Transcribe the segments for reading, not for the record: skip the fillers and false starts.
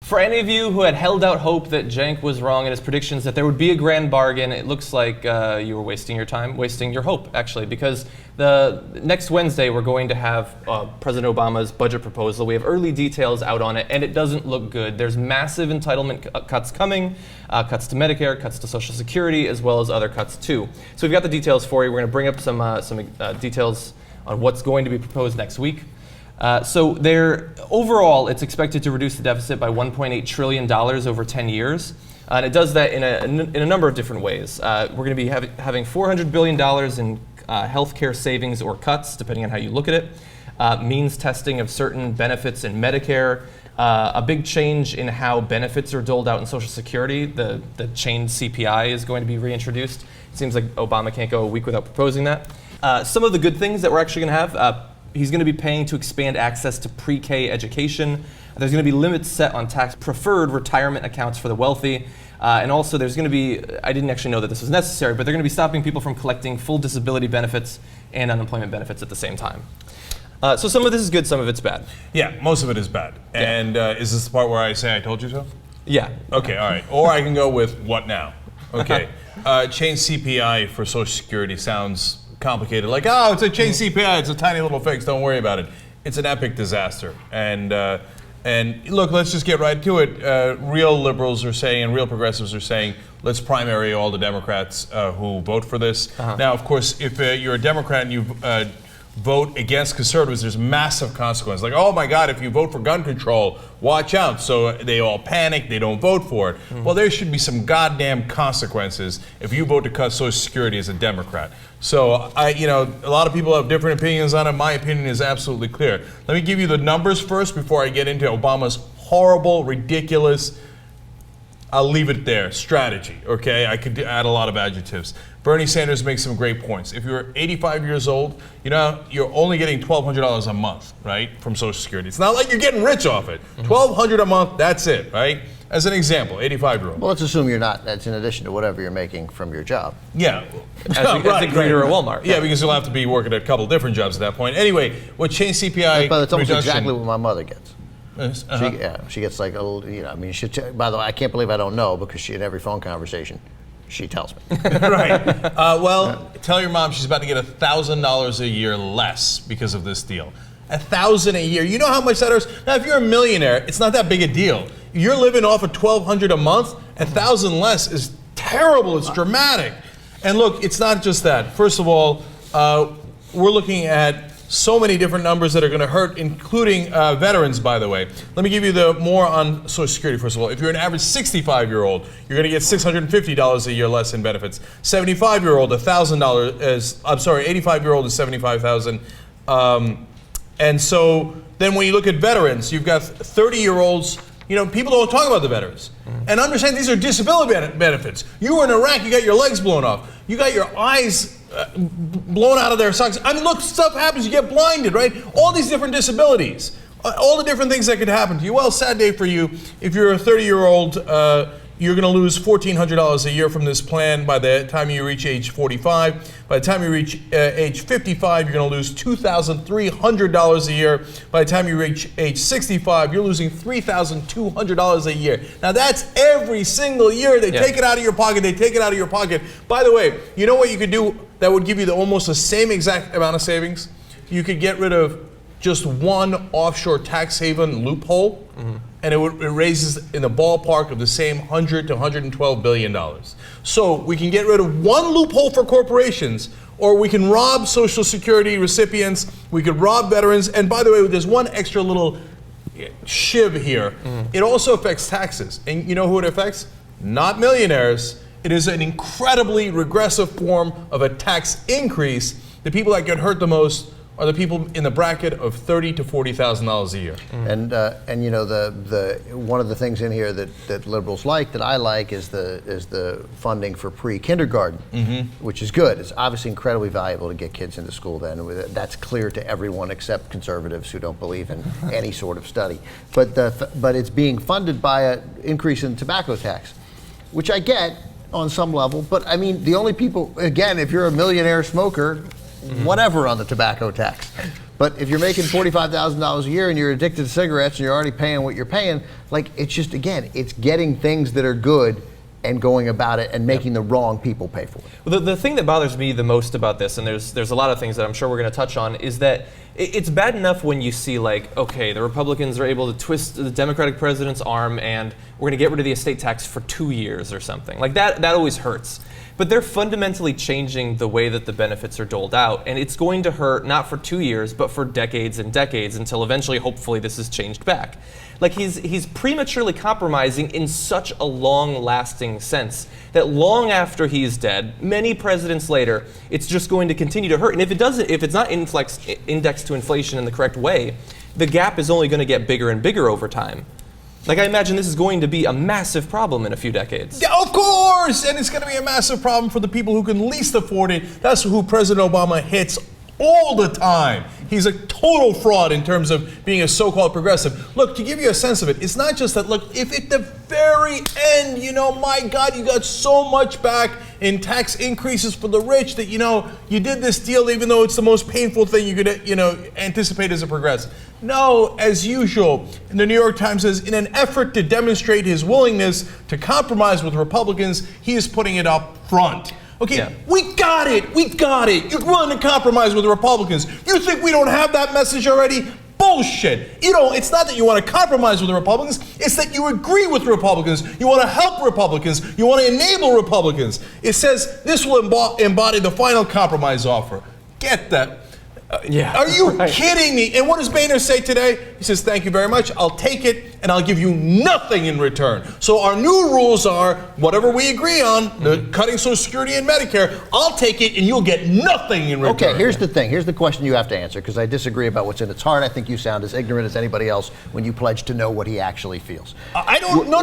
For any of you who had held out hope that Cenk was wrong in his predictions that there would be a grand bargain, it looks like you were wasting your time, wasting your hope, actually, because the next Wednesday we're going to have President Obama's budget proposal. We have early details out on it, and it doesn't look good. There's massive entitlement cuts coming, cuts to Medicare, cuts to Social Security, as well as other cuts too. So we've got the details for you. We're going to bring up some details on what's going to be proposed next week. So overall, it's expected to reduce the deficit by $1.8 trillion over 10 years. And it does that in a number of different ways. We're going to be having $400 billion in healthcare savings or cuts, depending on how you look at it. Means testing of certain benefits in Medicare. A big change in how benefits are doled out in Social Security. The chained CPI is going to be reintroduced. It seems like Obama can't go a week without proposing that. Some of the good things that we're actually going to have. He's going to be paying to expand access to pre-K education. There's going to be limits set on tax-preferred retirement accounts for the wealthy. And also there's going to be, I didn't actually know that this was necessary, but they're going to be stopping people from collecting full disability benefits and unemployment benefits at the same time. So some of this is good, some of it's bad. Yeah, most of it is bad. Yeah. And is this the part where I say I told you so? Yeah. Okay, all right. Or I can go with what now? Okay. Change CPI for Social Security sounds complicated, like, oh, it's a chain CPI, it's a tiny little fix, don't worry about it. It's an epic disaster. And look, let's just get right to it. Real liberals are saying, and real progressives are saying, let's primary all the Democrats who vote for this. Now, of course, if you're a Democrat and you vote against conservatives, there's massive consequences. Like, oh my God, if you vote for gun control, watch out. So they all panic, they don't vote for it. Well, there should be some goddamn consequences if you vote to cut Social Security as a Democrat. So, a lot of people have different opinions on it. My opinion is absolutely clear. Let me give you the numbers first before I get into Obama's horrible, ridiculous, I'll leave it there, strategy, okay? I could add a lot of adjectives. Bernie Sanders makes some great points. If you're 85 years old, you're only getting $1,200 a month, right, from Social Security. It's not like you're getting rich off it. $1,200 a month, that's it, right? As an example, 85-year-old. Well, let's assume you're not. That's in addition to whatever you're making from your job. Yeah. As a greeter at Walmart. Yeah, because you'll have to be working at a couple different jobs at that point. Anyway, what change CPI But it's almost reduction, exactly what my mother gets. She gets like a little, by the way, I can't believe I don't know because in every phone conversation, she tells me. Right. Tell your mom she's about to get $1,000 a year less because of this deal. $1,000 a year. You know how much that is? Now, if you're a millionaire, it's not that big a deal. You're living off of $1,200 a month. $1,000 less is terrible. It's dramatic. And look, it's not just that. First of all, we're looking at so many different numbers that are going to hurt, including veterans, by the way. Let me give you more on Social Security, first of all. If you're an average 65-year-old, you're going to get $650 a year less in benefits. 75-year-old, $1,000 is, 85-year-old is $75,000. And so then when you look at veterans, you've got 30-year-olds. People don't talk about the veterans. And understand these are disability benefits. You were in Iraq, you got your legs blown off. You got your eyes blown out of their sockets. I mean, look, stuff happens, you get blinded, right? All these different disabilities, all the different things that could happen to you. Well, sad day for you. If you're a 30-year-old, you're going to lose $1,400 a year from this plan by the time you reach age 45. By the time you reach age 55, you're going to lose $2,300 a year. By the time you reach age 65, you're losing $3,200 a year. Now that's every single year. They take it out of your pocket. They take it out of your pocket. By the way, you know what you could do that would give you almost the same exact amount of savings? You could get rid of just one offshore tax haven loophole, and it raises in the ballpark of the same $100 to $112 billion. So we can get rid of one loophole for corporations, or we can rob Social Security recipients, we could rob veterans, and by the way, there's one extra little shiv here. It also affects taxes, and you know who it affects? Not millionaires. It is an incredibly regressive form of a tax increase. The people that get hurt the most are the people in the bracket of $30,000 to $40,000 a year. And the one of the things in here that liberals like, that I like, is the funding for pre-kindergarten, which is good. It's obviously incredibly valuable to get kids into school then. That's clear to everyone except conservatives who don't believe in any sort of study. But it's being funded by an increase in tobacco tax, which I get on some level. But I mean, the only people, again, if you're a millionaire smoker, whatever on the tobacco tax. But if you're making $45,000 a year and you're addicted to cigarettes and you're already paying what you're paying, like, it's just, again, it's getting things that are good and going about it and making the wrong people pay for it. Well, the thing that bothers me the most about this, and there's a lot of things that I'm sure we're going to touch on, is that it's bad enough when you see, like, okay, the Republicans are able to twist the Democratic president's arm and we're going to get rid of the estate tax for 2 years or something. Like, that always hurts. But they're fundamentally changing the way that the benefits are doled out, and it's going to hurt not for 2 years, but for decades and decades until eventually, hopefully, this is changed back. Like, he's prematurely compromising in such a long-lasting sense that long after he's dead, many presidents later, it's just going to continue to hurt. And if it's not indexed to inflation in the correct way, the gap is only going to get bigger and bigger over time. Like, I imagine this is going to be a massive problem in a few decades. Yeah, of course! And it's going to be a massive problem for the people who can least afford it. That's who President Obama hits all the time. He's a total fraud in terms of being a so-called progressive. Look, to give you a sense of it, it's not just that, look, if at the very end, my God, you got so much back in tax increases for the rich that, you did this deal even though it's the most painful thing you could, anticipate as a progressive. No, as usual, the New York Times says, in an effort to demonstrate his willingness to compromise with Republicans, he is putting it up front. Okay, yeah. We got it. You're willing to compromise with the Republicans. You think we don't have that message already? Bullshit. It's not that you want to compromise with the Republicans, it's that you agree with Republicans. You want to help Republicans. You want to enable Republicans. It says this will embody the final compromise offer. Get that. Are you kidding me? And what does Boehner say today? He says, thank you very much. I'll take it, and I'll give you nothing in return. So our new rules are, whatever we agree on, the cutting Social Security and Medicare, I'll take it, and you'll get nothing in return. Okay, here's the thing. Here's the question you have to answer, because I disagree about what's in its heart. I think you sound as ignorant as anybody else when you pledge to know what he actually feels. I don't. No.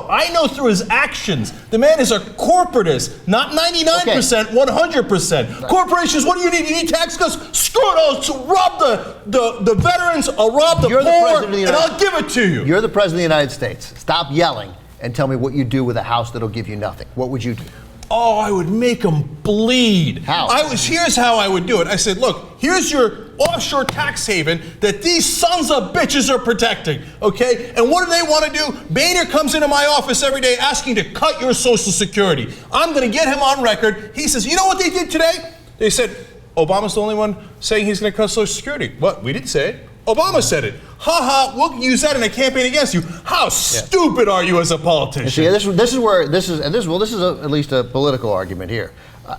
I know through his actions. The man is a corporatist, not 99%, 100%. Corporations, what do you need? You need tax cuts? Screw it, I'll rob the veterans, I'll rob the poor, and I'll give it to you. You're the President of the United States. Stop yelling and tell me what you do with a house that'll give you nothing. What would you do? Oh, I would make them bleed. How? Here's how I would do it. I said, look, here's your offshore tax haven that these sons of bitches are protecting, okay? And what do they want to do? Boehner comes into my office every day asking to cut your Social Security. I'm going to get him on record. He says, you know what they did today? They said, Obama's the only one saying he's going to cut Social Security. What? We didn't say it. Obama said it. Ha ha, we'll use that in a campaign against you. How stupid are you as a politician? See, this is at least a political argument here.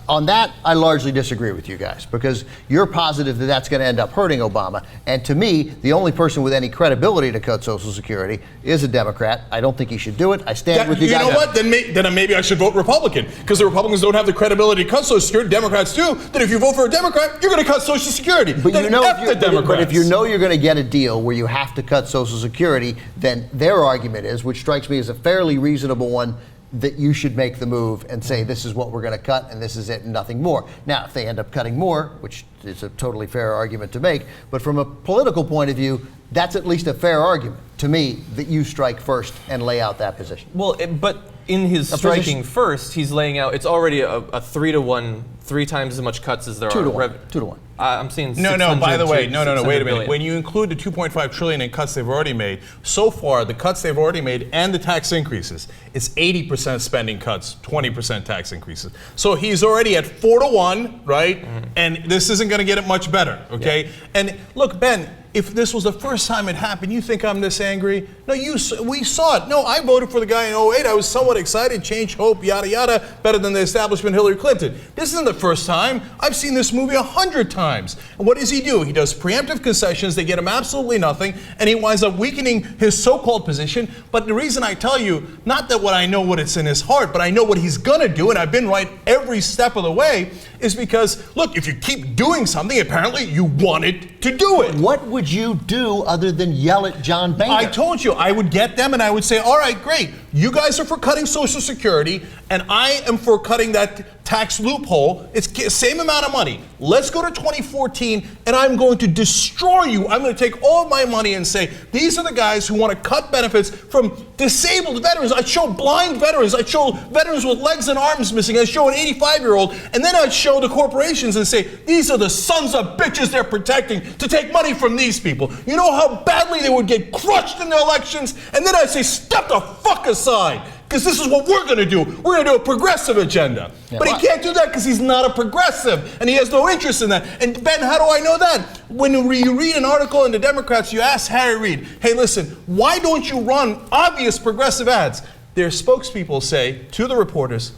On that, I largely disagree with you guys, because you're positive that that's going to end up hurting Obama. And to me, the only person with any credibility to cut Social Security is a Democrat. I don't think he should do it. I stand with you guys. You know what? Then maybe I should vote Republican, because the Republicans don't have the credibility to cut Social Security. Democrats do. Then if you vote for a Democrat, you're going to cut Social Security. But then if you know you're going to get a deal where you have to cut Social Security, then their argument is, which strikes me as a fairly reasonable one, that you should make the move and say this is what we're going to cut and this is it and nothing more. Now, if they end up cutting more, which is a totally fair argument to make, but from a political point of view, that's at least a fair argument to me that you strike first and lay out that position. Well, but in his striking first, he's laying out, it's already a 3-to-1, 3 times as much cuts as there are. 2 to 1. I'm seeing by the way, no, wait a minute. Billion. When you include the $2.5 trillion in cuts they've already made, so far the cuts they've already made and the tax increases, it's 80% spending cuts, 20% tax increases. So he's already at 4-to-1, right? Mm-hmm. And this isn't going to get it much better, okay? Yeah. And look, Ben, if this was the first time it happened, you think I'm this angry? No, we saw it. No, I voted for the guy in 2008. I was somewhat excited, change, hope, yada, yada, better than the establishment Hillary Clinton. This isn't the first time. I've seen this movie 100 times. And what does he do? He does preemptive concessions. They get him absolutely nothing, and he winds up weakening his so-called position. But the reason I tell you, not that I know what it's in his heart, but I know what he's going to do, and I've been right every step of the way, is because, look, if you keep doing something, apparently you wanted to do it. What would you do other than yell at John Boehner? I told you, I would get them and I would say, all right, great. You guys are for cutting Social Security, and I am for cutting that tax loophole. It's the same amount of money. Let's go to 2014, and I'm going to destroy you. I'm going to take all of my money and say, these are the guys who want to cut benefits from disabled veterans. I'd show blind veterans. I'd show veterans with legs and arms missing. I'd show an 85-year-old, and then I'd show the corporations and say, these are the sons of bitches they're protecting to take money from these people. You know how badly they would get crushed in the elections? And then I'd say, step the fuck aside. Because this is what we're going to do. We're going to do a progressive agenda. Yeah. But he can't do that because he's not a progressive, and he has no interest in that. And Ben, how do I know that? When you read an article in the Democrats, you ask Harry Reid, hey, listen, why don't you run obvious progressive ads? Their spokespeople say to the reporters,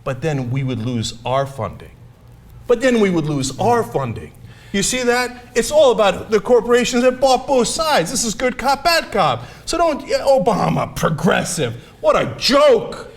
but then we would lose our funding. But then we would lose our funding. You see that? It's all about the corporations that bought both sides. This is good cop, bad cop. So don't, Obama, progressive. What a joke.